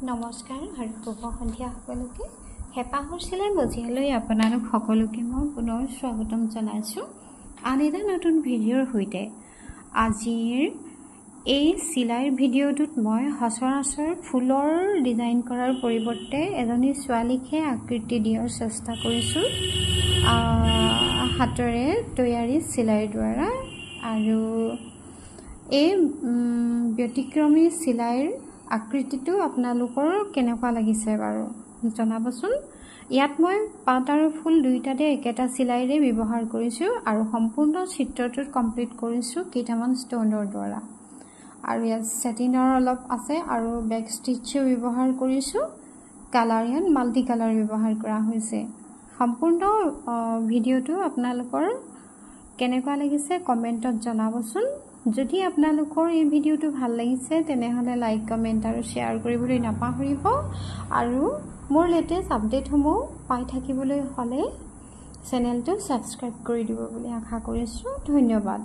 নমস্কাৰ আৰু শুভ সন্ধিয়া সকলোকে হেপাহৰ চিলাই মজিয়ালৈ আপোনালোক সকলোকে মই পুনৰ স্বাগতম জনাইছোঁ আন এটা নতুন ভিডিঅ'ৰ সৈতে। আজিৰ এই চিলাইৰ ভিডিঅ'টোত মই সচৰাচৰ ফুলৰ ডিজাইন কৰাৰ পৰিৱৰ্তে এজনী ছোৱালীকহে আকৃতি দিয়াৰ চেষ্টা কৰিছোঁ হাতেৰে তৈয়াৰী চিলাইৰ দ্বাৰা। আৰু এই ব্যতিক্ৰমী চিলাইৰ আকৃতিটো আপোনালোকৰ কেনেকুৱা লাগিছে বাৰু জনাবচোন। ইয়াত মই পাত আৰু ফুল দুইটাতে একেটা চিলাইৰে ব্যৱহাৰ কৰিছোঁ আৰু সম্পূৰ্ণ চিত্ৰটোত কমপ্লিট কৰিছোঁ কেইটামান ষ্টোনৰ দ্বাৰা। আৰু ইয়াত ছেটিনৰ অলপ আছে আৰু বেক ষ্টিচো ব্যৱহাৰ কৰিছোঁ। কালাৰ ইয়াত মাল্টি কালাৰ ব্যৱহাৰ কৰা হৈছে। সম্পূৰ্ণ ভিডিঅ'টো আপোনালোকৰ কেনেকুৱা লাগিছে কমেণ্টত জনাবচোন। যদি আপোনালোকৰ এই ভিডিঅ'টো ভাল লাগিছে তেনেহ'লে লাইক কমেণ্ট আৰু শ্বেয়াৰ কৰিবলৈ নাপাহৰিব। আৰু মোৰ লেটেষ্ট আপডেটসমূহ পাই থাকিবলৈ হ'লে চেনেলটো ছাবস্ক্ৰাইব কৰি দিব বুলি আশা কৰিছোঁ। ধন্যবাদ।